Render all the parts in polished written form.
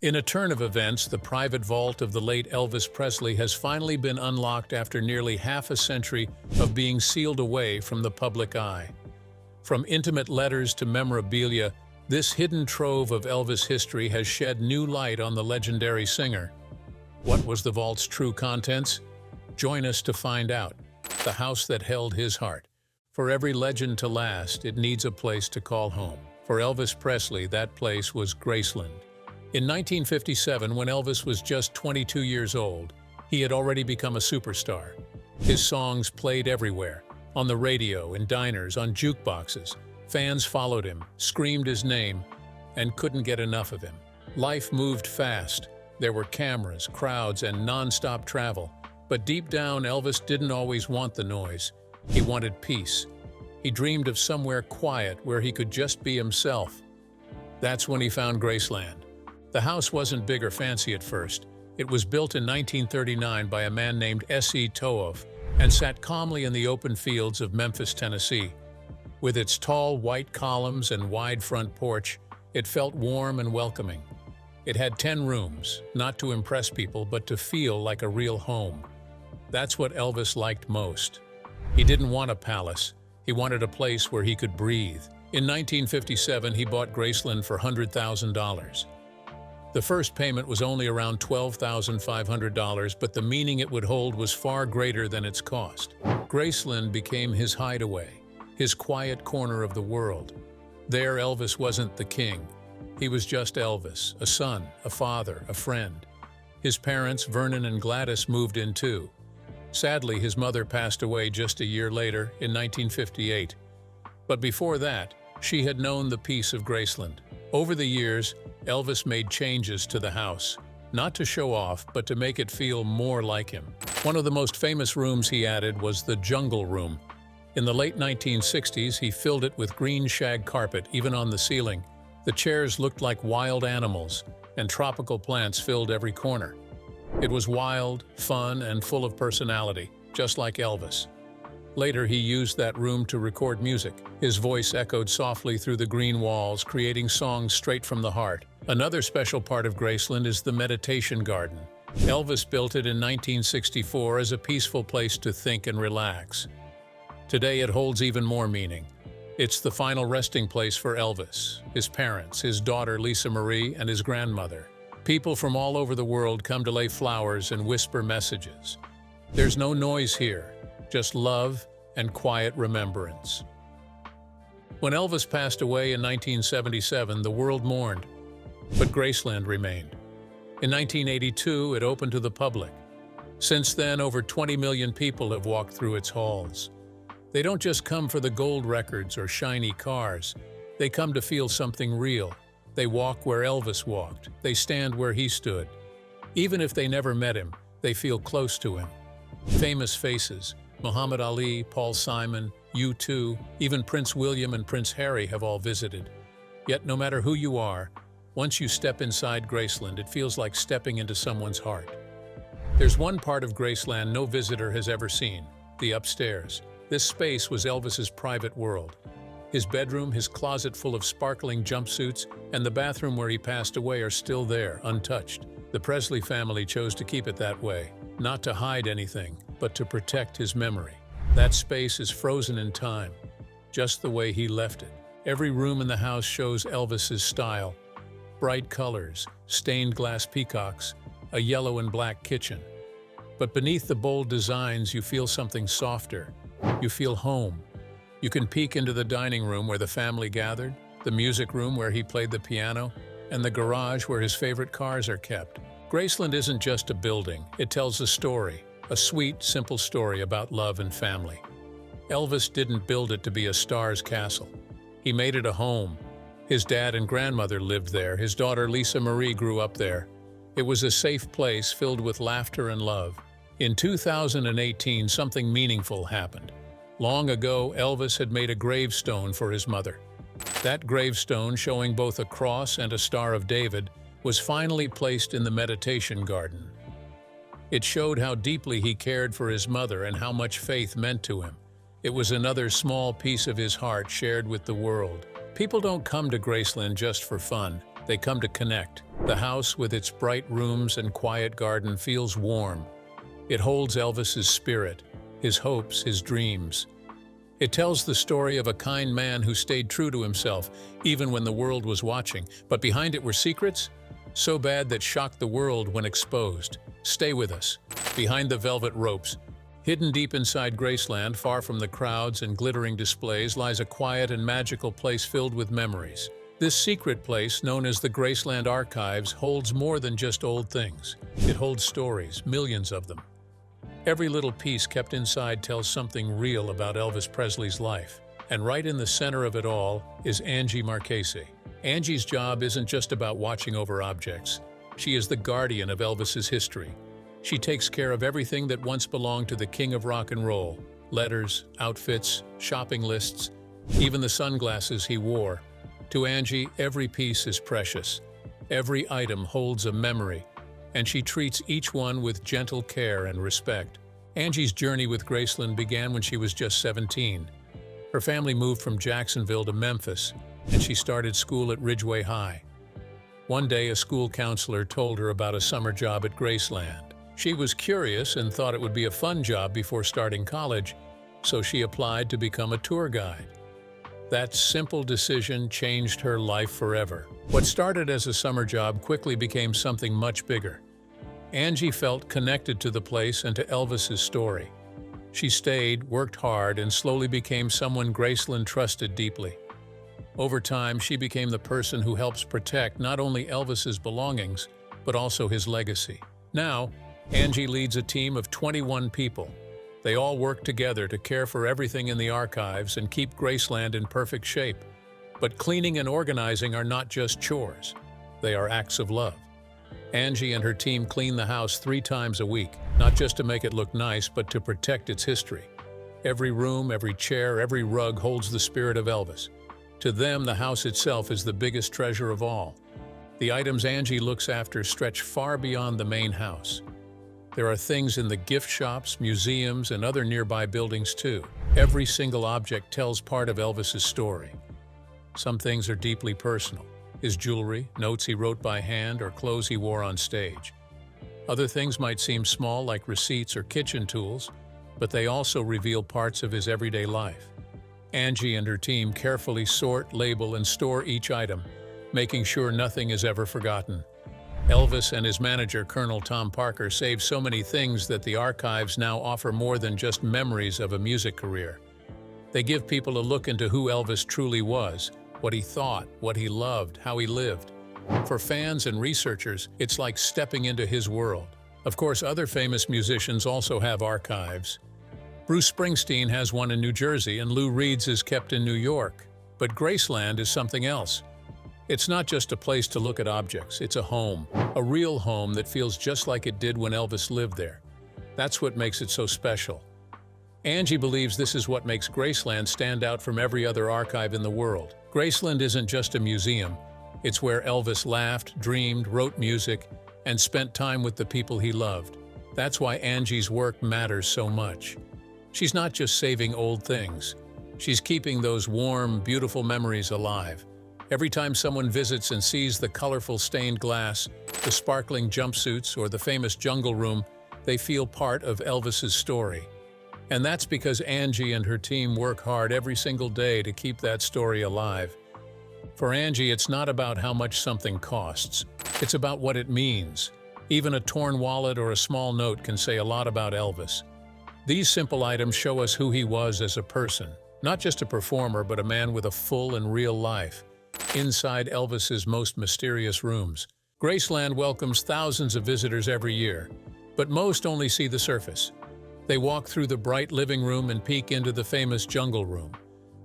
In a turn of events, the private vault of the late Elvis Presley has finally been unlocked after nearly half a century of being sealed away from the public eye. From intimate letters to memorabilia, this hidden trove of Elvis history has shed new light on the legendary singer. What was the vault's true contents? Join us to find out. The house that held his heart. For every legend to last, it needs a place to call home. For Elvis Presley, that place was Graceland. In 1957, when Elvis was just 22 years old, he had already become a superstar. His songs played everywhere, on the radio, in diners, on jukeboxes. Fans followed him, screamed his name, and couldn't get enough of him. Life moved fast. There were cameras, crowds, and non-stop travel. But deep down, Elvis didn't always want the noise. He wanted peace. He dreamed of somewhere quiet where he could just be himself. That's when he found Graceland. The house wasn't big or fancy at first. It was built in 1939 by a man named S.E. Toov and sat calmly in the open fields of Memphis, Tennessee. With its tall white columns and wide front porch, it felt warm and welcoming. It had 10 rooms, not to impress people, but to feel like a real home. That's what Elvis liked most. He didn't want a palace. He wanted a place where he could breathe. In 1957, he bought Graceland for $100,000. The first payment was only around $12,500, but the meaning it would hold was far greater than its cost. Graceland became his hideaway, his quiet corner of the world. There, Elvis wasn't the king. He was just Elvis, a son, a father, a friend. His parents, Vernon and Gladys, moved in too. Sadly, his mother passed away just a year later, in 1958. But before that, she had known the peace of Graceland. Over the years, Elvis made changes to the house, not to show off, but to make it feel more like him. One of the most famous rooms he added was the Jungle Room. In the late 1960s, he filled it with green shag carpet, even on the ceiling. The chairs looked like wild animals, and tropical plants filled every corner. It was wild, fun, and full of personality, just like Elvis. Later, he used that room to record music. His voice echoed softly through the green walls, creating songs straight from the heart. Another special part of Graceland is the meditation garden. Elvis built it in 1964 as a peaceful place to think and relax. Today, it holds even more meaning. It's the final resting place for Elvis, his parents, his daughter Lisa Marie, and his grandmother. People from all over the world come to lay flowers and whisper messages. There's no noise here, just love and quiet remembrance. When Elvis passed away in 1977, the world mourned, but Graceland remained. In 1982, it opened to the public. Since then, over 20 million people have walked through its halls. They don't just come for the gold records or shiny cars. They come to feel something real. They walk where Elvis walked. They stand where he stood. Even if they never met him, they feel close to him. Famous faces, Muhammad Ali, Paul Simon, U2, even Prince William and Prince Harry have all visited. Yet no matter who you are, once you step inside Graceland, it feels like stepping into someone's heart. There's one part of Graceland no visitor has ever seen, the upstairs. This space was Elvis's private world. His bedroom, his closet full of sparkling jumpsuits, and the bathroom where he passed away are still there, untouched. The Presley family chose to keep it that way, not to hide anything, but to protect his memory. That space is frozen in time, just the way he left it. Every room in the house shows Elvis's style. Bright colors, stained glass peacocks, a yellow and black kitchen. But beneath the bold designs, you feel something softer. You feel home. You can peek into the dining room where the family gathered, the music room where he played the piano, and the garage where his favorite cars are kept. Graceland isn't just a building, it tells a story, a sweet, simple story about love and family. Elvis didn't build it to be a star's castle. He made it a home. His dad and grandmother lived there, his daughter Lisa Marie grew up there. It was a safe place filled with laughter and love. In 2018, something meaningful happened. Long ago, Elvis had made a gravestone for his mother. That gravestone, showing both a cross and a Star of David, was finally placed in the meditation garden. It showed how deeply he cared for his mother and how much faith meant to him. It was another small piece of his heart shared with the world. People don't come to Graceland just for fun. They come to connect. The house, with its bright rooms and quiet garden, feels warm. It holds Elvis's spirit, his hopes, his dreams. It tells the story of a kind man who stayed true to himself, even when the world was watching. But behind it were secrets, so bad that shocked the world when exposed. Stay with us. Behind the velvet ropes, hidden deep inside Graceland, far from the crowds and glittering displays, lies a quiet and magical place filled with memories. This secret place, known as the Graceland Archives, holds more than just old things. It holds stories, millions of them. Every little piece kept inside tells something real about Elvis Presley's life. And right in the center of it all is Angie Marchese. Angie's job isn't just about watching over objects. She is the guardian of Elvis's history. She takes care of everything that once belonged to the king of rock and roll: letters, outfits, shopping lists, even the sunglasses he wore. To Angie, every piece is precious. Every item holds a memory, and she treats each one with gentle care and respect. Angie's journey with Graceland began when she was just 17. Her family moved from Jacksonville to Memphis, and she started school at Ridgeway High. One day, a school counselor told her about a summer job at Graceland. She was curious and thought it would be a fun job before starting college, so she applied to become a tour guide. That simple decision changed her life forever. What started as a summer job quickly became something much bigger. Angie felt connected to the place and to Elvis's story. She stayed, worked hard, and slowly became someone Graceland trusted deeply. Over time, she became the person who helps protect not only Elvis's belongings, but also his legacy. Now, Angie leads a team of 21 people. They all work together to care for everything in the archives and keep Graceland in perfect shape. But cleaning and organizing are not just chores. They are acts of love. Angie and her team clean the house 3 times a week, not just to make it look nice, but to protect its history. Every room, every chair, every rug holds the spirit of Elvis. To them, the house itself is the biggest treasure of all. The items Angie looks after stretch far beyond the main house. There are things in the gift shops, museums, and other nearby buildings too. Every single object tells part of Elvis's story. Some things are deeply personal: his jewelry, notes he wrote by hand, or clothes he wore on stage. Other things might seem small, like receipts or kitchen tools, but they also reveal parts of his everyday life. Angie and her team carefully sort, label, and store each item, making sure nothing is ever forgotten. Elvis and his manager, Colonel Tom Parker, saved so many things that the archives now offer more than just memories of a music career. They give people a look into who Elvis truly was, what he thought, what he loved, how he lived. For fans and researchers, it's like stepping into his world. Of course, other famous musicians also have archives. Bruce Springsteen has one in New Jersey, and Lou Reed's is kept in New York. But Graceland is something else. It's not just a place to look at objects, it's a home. A real home that feels just like it did when Elvis lived there. That's what makes it so special. Angie believes this is what makes Graceland stand out from every other archive in the world. Graceland isn't just a museum. It's where Elvis laughed, dreamed, wrote music, and spent time with the people he loved. That's why Angie's work matters so much. She's not just saving old things. She's keeping those warm, beautiful memories alive. Every time someone visits and sees the colorful stained glass, the sparkling jumpsuits, or the famous jungle room, they feel part of Elvis's story. And that's because Angie and her team work hard every single day to keep that story alive. For Angie, it's not about how much something costs. It's about what it means. Even a torn wallet or a small note can say a lot about Elvis. These simple items show us who he was as a person, not just a performer, but a man with a full and real life. Inside Elvis's most mysterious rooms, Graceland welcomes thousands of visitors every year, but most only see the surface. They walk through the bright living room and peek into the famous jungle room.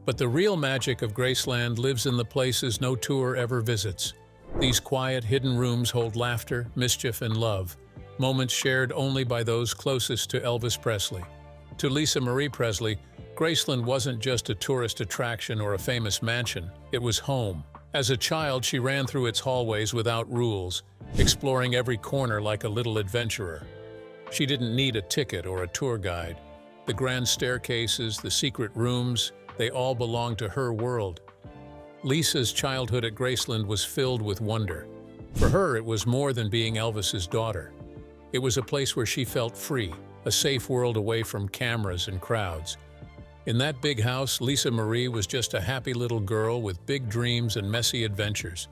But the real magic of Graceland lives in the places no tour ever visits. These quiet, hidden rooms hold laughter, mischief, and love, moments shared only by those closest to Elvis Presley. To Lisa Marie Presley, Graceland wasn't just a tourist attraction or a famous mansion, it was home. As a child, she ran through its hallways without rules, exploring every corner like a little adventurer. She didn't need a ticket or a tour guide. The grand staircases, the secret rooms, they all belonged to her world. Lisa's childhood at Graceland was filled with wonder. For her, it was more than being Elvis's daughter. It was a place where she felt free, a safe world away from cameras and crowds. In that big house, Lisa Marie was just a happy little girl with big dreams and messy adventures.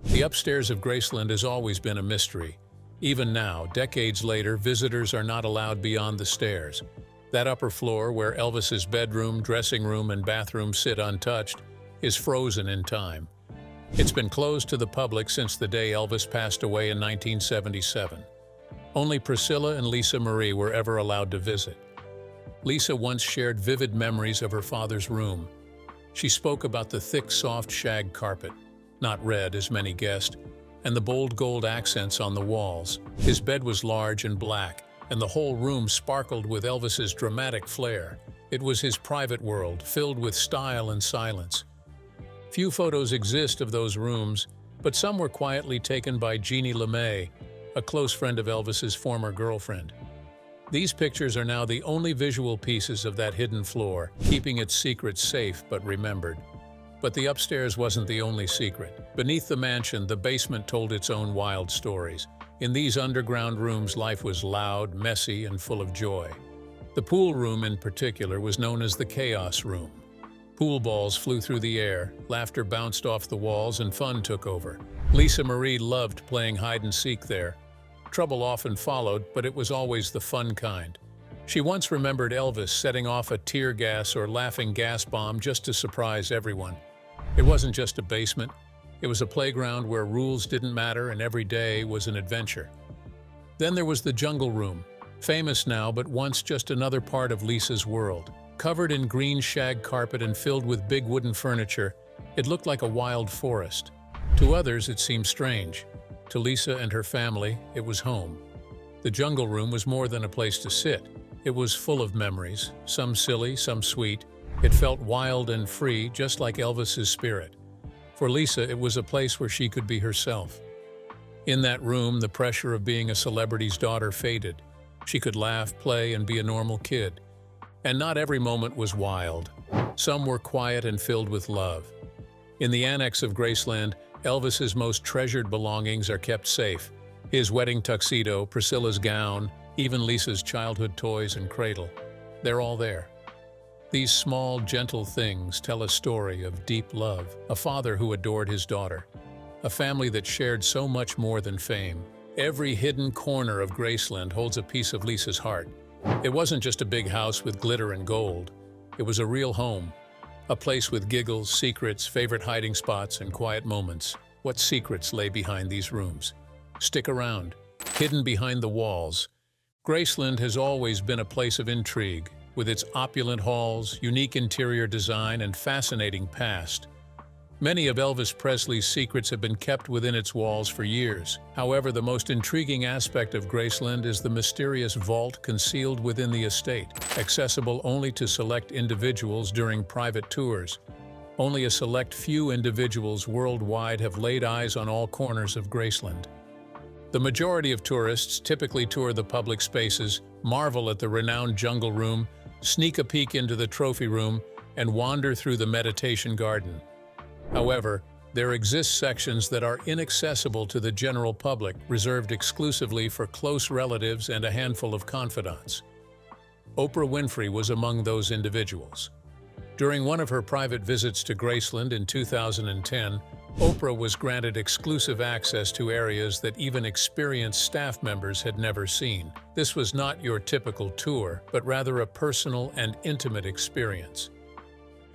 The upstairs of Graceland has always been a mystery. Even now, decades later, visitors are not allowed beyond the stairs. That upper floor, where Elvis's bedroom, dressing room, and bathroom sit untouched, is frozen in time. It's been closed to the public since the day Elvis passed away in 1977. Only Priscilla and Lisa Marie were ever allowed to visit. Lisa once shared vivid memories of her father's room. She spoke about the thick, soft shag carpet, not red as many guessed, and the bold gold accents on the walls. His bed was large and black, and the whole room sparkled with Elvis's dramatic flair. It was his private world, filled with style and silence. Few photos exist of those rooms, but some were quietly taken by Jeannie LeMay, a close friend of Elvis's former girlfriend. These pictures are now the only visual pieces of that hidden floor, keeping its secrets safe but remembered. But the upstairs wasn't the only secret. Beneath the mansion, the basement told its own wild stories. In these underground rooms, life was loud, messy, and full of joy. The pool room in particular was known as the Chaos Room. Pool balls flew through the air, laughter bounced off the walls, and fun took over. Lisa Marie loved playing hide-and-seek there. Trouble often followed, but it was always the fun kind. She once remembered Elvis setting off a tear gas or laughing gas bomb just to surprise everyone. It wasn't just a basement. It was a playground where rules didn't matter and every day was an adventure. Then there was the Jungle Room, famous now but once just another part of Lisa's world. Covered in green shag carpet and filled with big wooden furniture, it looked like a wild forest. To others, it seemed strange. To Lisa and her family, it was home. The Jungle Room was more than a place to sit. It was full of memories, some silly, some sweet. It felt wild and free, just like Elvis's spirit. For Lisa, it was a place where she could be herself. In that room, the pressure of being a celebrity's daughter faded. She could laugh, play, and be a normal kid. And not every moment was wild. Some were quiet and filled with love. In the annex of Graceland, Elvis's most treasured belongings are kept safe. His wedding tuxedo, Priscilla's gown, even Lisa's childhood toys and cradle. They're all there. These small, gentle things tell a story of deep love, a father who adored his daughter, a family that shared so much more than fame. Every hidden corner of Graceland holds a piece of Lisa's heart. It wasn't just a big house with glitter and gold. It was a real home, a place with giggles, secrets, favorite hiding spots, and quiet moments. What secrets lay behind these rooms? Stick around. Hidden behind the walls, Graceland has always been a place of intrigue, with its opulent halls, unique interior design, and fascinating past. Many of Elvis Presley's secrets have been kept within its walls for years. However, the most intriguing aspect of Graceland is the mysterious vault concealed within the estate, accessible only to select individuals during private tours. Only a select few individuals worldwide have laid eyes on all corners of Graceland. The majority of tourists typically tour the public spaces, marvel at the renowned Jungle Room, sneak a peek into the trophy room, and wander through the meditation garden. However, there exist sections that are inaccessible to the general public, reserved exclusively for close relatives and a handful of confidants. Oprah Winfrey was among those individuals. During one of her private visits to Graceland in 2010, Oprah was granted exclusive access to areas that even experienced staff members had never seen. This was not your typical tour, but rather a personal and intimate experience.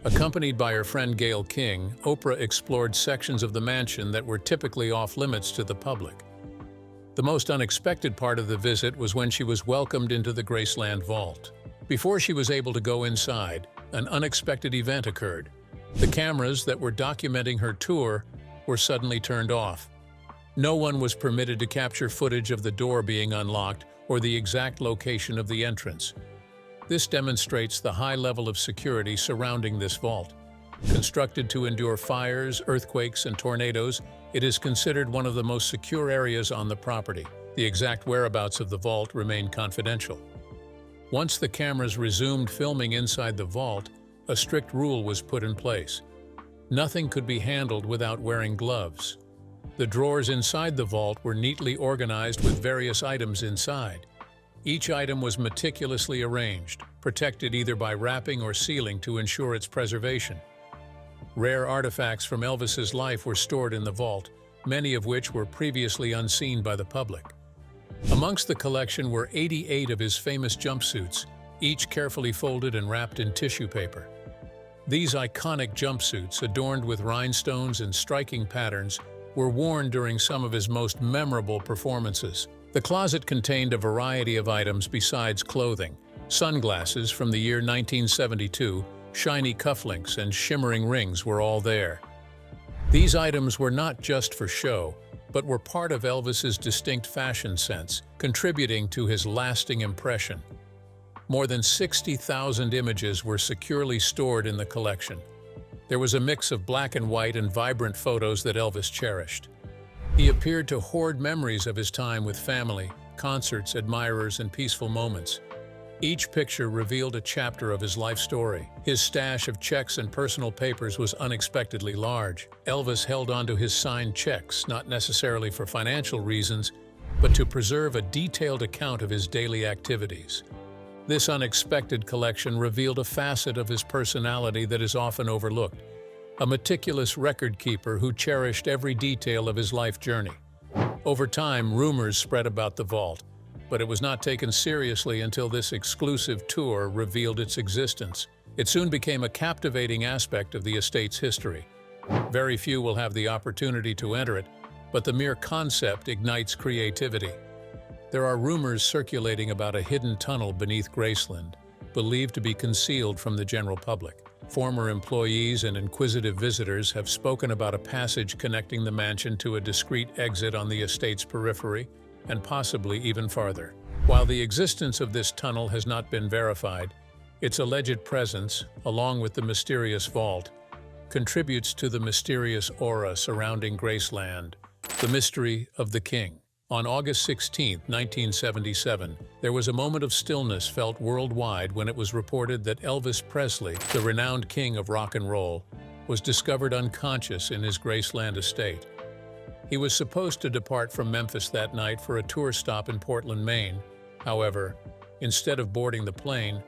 Accompanied by her friend Gayle King, Oprah explored sections of the mansion that were typically off-limits to the public. The most unexpected part of the visit was when she was welcomed into the Graceland vault. Before she was able to go inside, an unexpected event occurred. The cameras that were documenting her tour were suddenly turned off. No one was permitted to capture footage of the door being unlocked or the exact location of the entrance. This demonstrates the high level of security surrounding this vault. Constructed to endure fires, earthquakes, and tornadoes, it is considered one of the most secure areas on the property. The exact whereabouts of the vault remain confidential. Once the cameras resumed filming inside the vault, a strict rule was put in place. Nothing could be handled without wearing gloves. The drawers inside the vault were neatly organized with various items inside. Each item was meticulously arranged, protected either by wrapping or sealing to ensure its preservation. Rare artifacts from Elvis's life were stored in the vault, many of which were previously unseen by the public. Amongst the collection were 88 of his famous jumpsuits, each carefully folded and wrapped in tissue paper. These iconic jumpsuits, adorned with rhinestones and striking patterns, were worn during some of his most memorable performances. The closet contained a variety of items besides clothing: sunglasses from the year 1972, shiny cufflinks, and shimmering rings were all there. These items were not just for show, but were part of Elvis's distinct fashion sense, contributing to his lasting impression. More than 60,000 images were securely stored in the collection. There was a mix of black and white and vibrant photos that Elvis cherished. He appeared to hoard memories of his time with family, concerts, admirers, and peaceful moments. Each picture revealed a chapter of his life story. His stash of checks and personal papers was unexpectedly large. Elvis held onto his signed checks, not necessarily for financial reasons, but to preserve a detailed account of his daily activities. This unexpected collection revealed a facet of his personality that is often overlooked: a meticulous record-keeper who cherished every detail of his life journey. Over time, rumors spread about the vault, but it was not taken seriously until this exclusive tour revealed its existence. It soon became a captivating aspect of the estate's history. Very few will have the opportunity to enter it, but the mere concept ignites creativity. There are rumors circulating about a hidden tunnel beneath Graceland, believed to be concealed from the general public. Former employees and inquisitive visitors have spoken about a passage connecting the mansion to a discreet exit on the estate's periphery, and possibly even farther. While the existence of this tunnel has not been verified, its alleged presence, along with the mysterious vault, contributes to the mysterious aura surrounding Graceland, the mystery of the king. On August 16, 1977, there was a moment of stillness felt worldwide when it was reported that Elvis Presley, the renowned king of rock and roll, was discovered unconscious in his Graceland estate. He was supposed to depart from Memphis that night for a tour stop in Portland, Maine. However, instead of boarding the plane,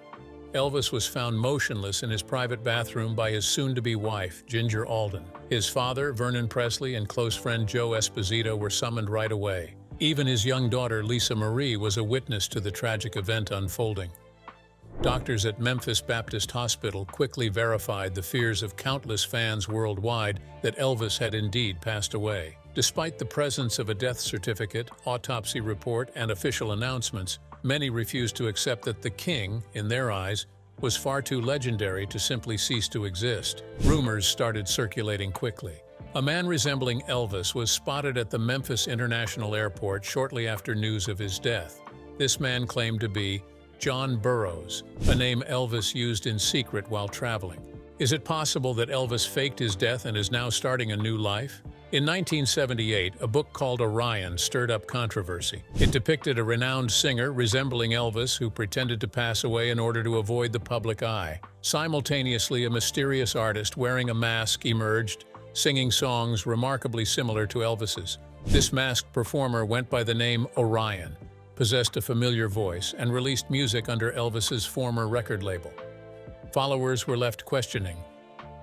Elvis was found motionless in his private bathroom by his soon-to-be wife, Ginger Alden. His father, Vernon Presley, and close friend Joe Esposito were summoned right away. Even his young daughter, Lisa Marie, was a witness to the tragic event unfolding. Doctors at Memphis Baptist Hospital quickly verified the fears of countless fans worldwide that Elvis had indeed passed away. Despite the presence of a death certificate, autopsy report, and official announcements, many refused to accept that the king, in their eyes, was far too legendary to simply cease to exist. Rumors started circulating quickly. A man resembling Elvis was spotted at the Memphis International Airport shortly after news of his death. This man claimed to be John Burroughs, a name Elvis used in secret while traveling. Is it possible that Elvis faked his death and is now starting a new life? In 1978, a book called Orion stirred up controversy. It depicted a renowned singer resembling Elvis who pretended to pass away in order to avoid the public eye. Simultaneously, a mysterious artist wearing a mask emerged, singing songs remarkably similar to Elvis's. This masked performer went by the name Orion, possessed a familiar voice, and released music under Elvis's former record label. Followers were left questioning,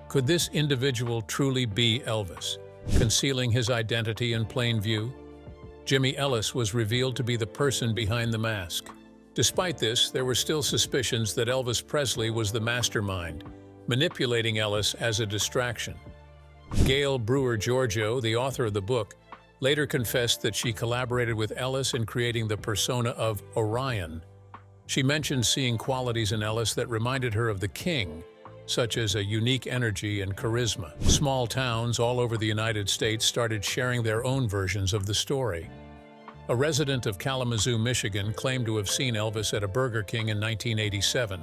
could this individual truly be Elvis, concealing his identity in plain view? Jimmy Ellis was revealed to be the person behind the mask. Despite this, there were still suspicions that Elvis Presley was the mastermind, manipulating Ellis as a distraction. Gail Brewer Giorgio, the author of the book, later confessed that she collaborated with Ellis in creating the persona of Orion. She mentioned seeing qualities in Ellis that reminded her of the king, such as a unique energy and charisma. Small towns all over the United States started sharing their own versions of the story. A resident of Kalamazoo, Michigan, claimed to have seen Elvis at a Burger King in 1987.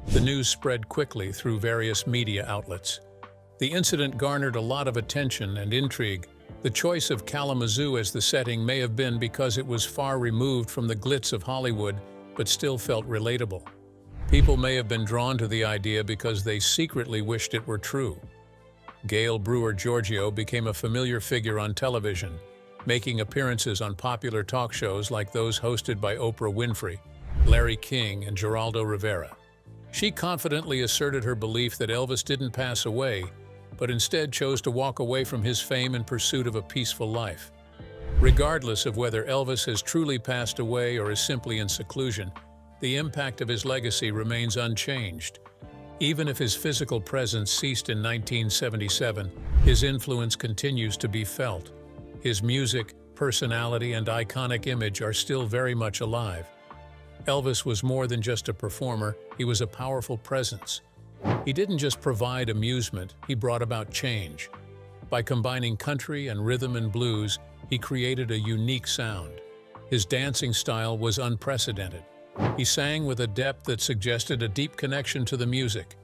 The news spread quickly through various media outlets. The incident garnered a lot of attention and intrigue. The choice of Kalamazoo as the setting may have been because it was far removed from the glitz of Hollywood, but still felt relatable. People may have been drawn to the idea because they secretly wished it were true. Gail Brewer Giorgio became a familiar figure on television, making appearances on popular talk shows like those hosted by Oprah Winfrey, Larry King, and Geraldo Rivera. She confidently asserted her belief that Elvis didn't pass away, but instead chose to walk away from his fame in pursuit of a peaceful life. Regardless of whether Elvis has truly passed away or is simply in seclusion, the impact of his legacy remains unchanged. Even if his physical presence ceased in 1977, his influence continues to be felt. His music, personality, and iconic image are still very much alive. Elvis was more than just a performer, he was a powerful presence. He didn't just provide amusement, he brought about change. By combining country and rhythm and blues, he created a unique sound. His dancing style was unprecedented. He sang with a depth that suggested a deep connection to the music.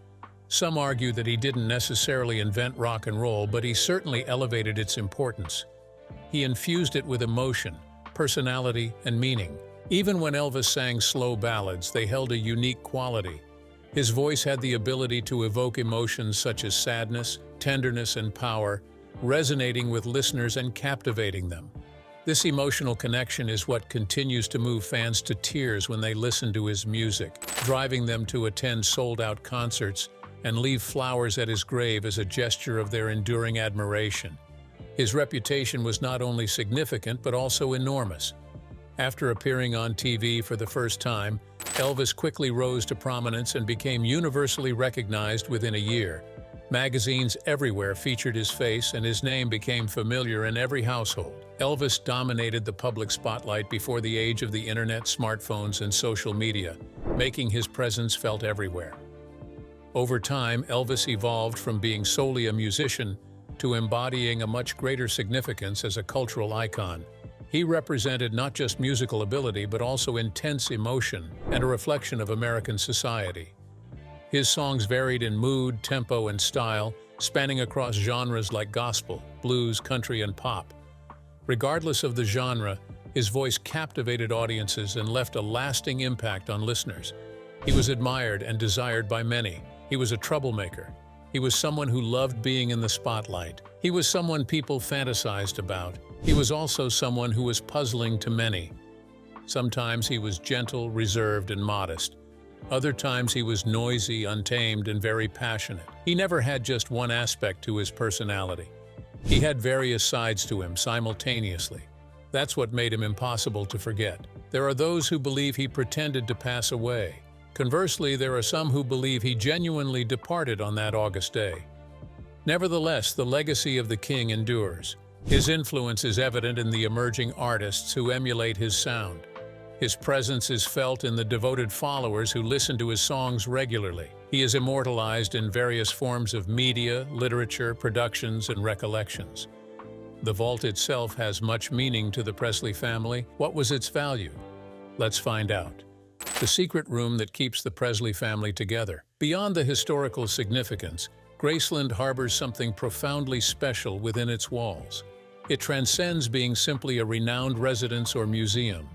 Some argue that he didn't necessarily invent rock and roll, but he certainly elevated its importance. He infused it with emotion, personality, and meaning. Even when Elvis sang slow ballads, they held a unique quality. His voice had the ability to evoke emotions such as sadness, tenderness, and power, resonating with listeners and captivating them. This emotional connection is what continues to move fans to tears when they listen to his music, driving them to attend sold-out concerts and leave flowers at his grave as a gesture of their enduring admiration. His reputation was not only significant but also enormous. After appearing on TV for the first time, Elvis quickly rose to prominence and became universally recognized within a year. Magazines everywhere featured his face, and his name became familiar in every household. Elvis dominated the public spotlight before the age of the internet, smartphones, and social media, making his presence felt everywhere. Over time, Elvis evolved from being solely a musician to embodying a much greater significance as a cultural icon. He represented not just musical ability but also intense emotion and a reflection of American society. His songs varied in mood, tempo, and style, spanning across genres like gospel, blues, country, and pop. Regardless of the genre, his voice captivated audiences and left a lasting impact on listeners. He was admired and desired by many. He was a troublemaker. He was someone who loved being in the spotlight. He was someone people fantasized about. He was also someone who was puzzling to many. Sometimes he was gentle, reserved, and modest. Other times he was noisy, untamed, and very passionate. He never had just one aspect to his personality. He had various sides to him simultaneously. That's what made him impossible to forget. There are those who believe he pretended to pass away. Conversely, there are some who believe he genuinely departed on that August day. Nevertheless, the legacy of the king endures. His influence is evident in the emerging artists who emulate his sound. His presence is felt in the devoted followers who listen to his songs regularly. He is immortalized in various forms of media, literature, productions, and recollections. The vault itself has much meaning to the Presley family. What was its value? Let's find out. The secret room that keeps the Presley family together. Beyond the historical significance, Graceland harbors something profoundly special within its walls. It transcends being simply a renowned residence or museum.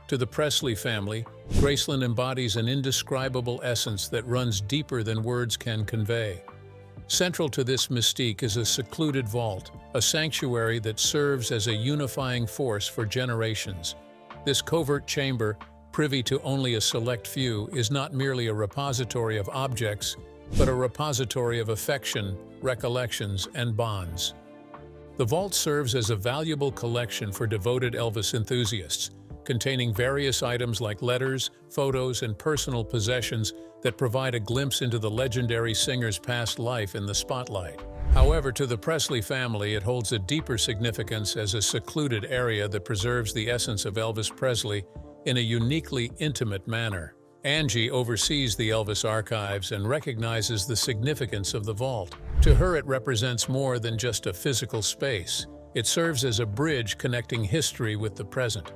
To the Presley family, Graceland embodies an indescribable essence that runs deeper than words can convey. Central to this mystique is a secluded vault, a sanctuary that serves as a unifying force for generations. This covert chamber, privy to only a select few, is not merely a repository of objects, but a repository of affection, recollections, and bonds. The vault serves as a valuable collection for devoted Elvis enthusiasts, containing various items like letters, photos, and personal possessions that provide a glimpse into the legendary singer's past life in the spotlight. However, to the Presley family, it holds a deeper significance as a secluded area that preserves the essence of Elvis Presley in a uniquely intimate manner. Angie oversees the Elvis archives and recognizes the significance of the vault. To her, it represents more than just a physical space. It serves as a bridge connecting history with the present.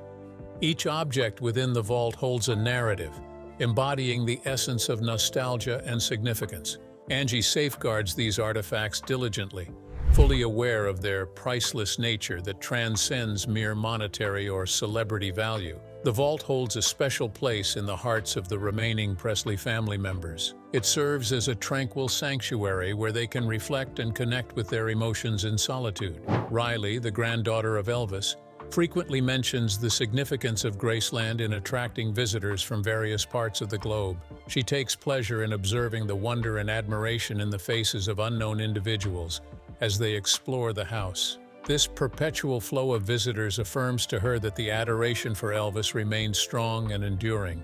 Each object within the vault holds a narrative, embodying the essence of nostalgia and significance. Angie safeguards these artifacts diligently, fully aware of their priceless nature that transcends mere monetary or celebrity value. The vault holds a special place in the hearts of the remaining Presley family members. It serves as a tranquil sanctuary where they can reflect and connect with their emotions in solitude. Riley, the granddaughter of Elvis, frequently mentions the significance of Graceland in attracting visitors from various parts of the globe. She takes pleasure in observing the wonder and admiration in the faces of unknown individuals as they explore the house. This perpetual flow of visitors affirms to her that the adoration for Elvis remains strong and enduring.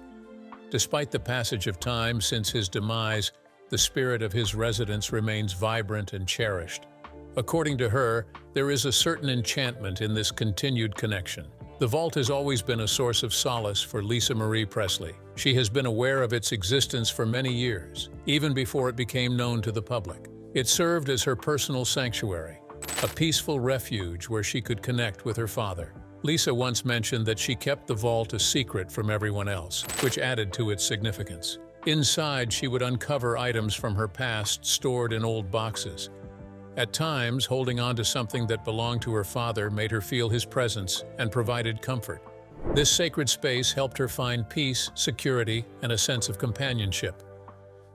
Despite the passage of time since his demise, the spirit of his residence remains vibrant and cherished. According to her, there is a certain enchantment in this continued connection. The vault has always been a source of solace for Lisa Marie Presley. She has been aware of its existence for many years, even before it became known to the public. It served as her personal sanctuary, a peaceful refuge where she could connect with her father. Lisa once mentioned that she kept the vault a secret from everyone else, which added to its significance. Inside, she would uncover items from her past stored in old boxes. At times, holding on to something that belonged to her father made her feel his presence and provided comfort. This sacred space helped her find peace, security, and a sense of companionship.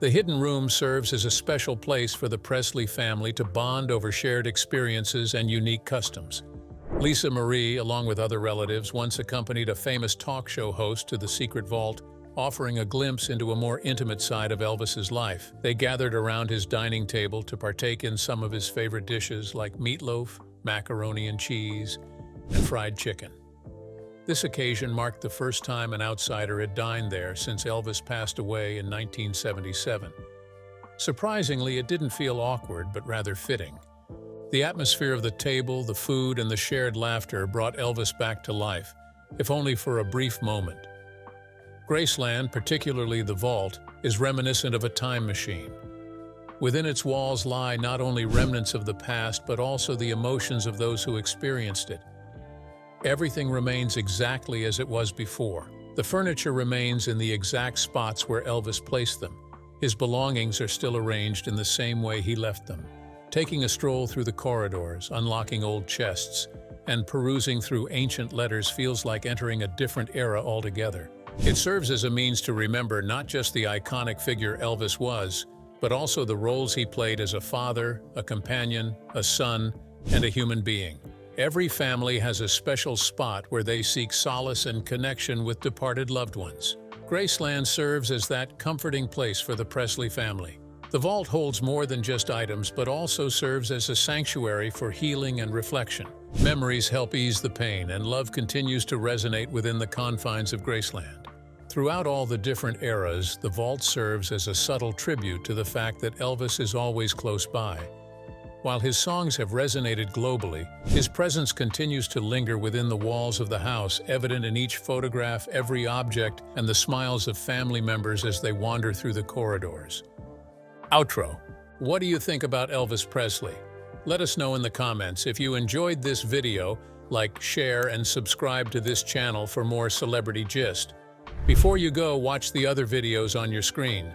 The hidden room serves as a special place for the Presley family to bond over shared experiences and unique customs. Lisa Marie, along with other relatives, once accompanied a famous talk show host to the secret vault, offering a glimpse into a more intimate side of Elvis's life. They gathered around his dining table to partake in some of his favorite dishes like meatloaf, macaroni and cheese, and fried chicken. This occasion marked the first time an outsider had dined there since Elvis passed away in 1977. Surprisingly, it didn't feel awkward, but rather fitting. The atmosphere of the table, the food, and the shared laughter brought Elvis back to life, if only for a brief moment. Graceland, particularly the vault, is reminiscent of a time machine. Within its walls lie not only remnants of the past, but also the emotions of those who experienced it. Everything remains exactly as it was before. The furniture remains in the exact spots where Elvis placed them. His belongings are still arranged in the same way he left them. Taking a stroll through the corridors, unlocking old chests, and perusing through ancient letters feels like entering a different era altogether. It serves as a means to remember not just the iconic figure Elvis was, but also the roles he played as a father, a companion, a son, and a human being. Every family has a special spot where they seek solace and connection with departed loved ones. Graceland serves as that comforting place for the Presley family. The vault holds more than just items, but also serves as a sanctuary for healing and reflection. Memories help ease the pain, and love continues to resonate within the confines of Graceland. Throughout all the different eras, the vault serves as a subtle tribute to the fact that Elvis is always close by. While his songs have resonated globally, his presence continues to linger within the walls of the house, evident in each photograph, every object, and the smiles of family members as they wander through the corridors. Outro. What do you think about Elvis Presley? Let us know in the comments. If you enjoyed this video, like, share, and subscribe to this channel for more celebrity gist. Before you go, watch the other videos on your screen.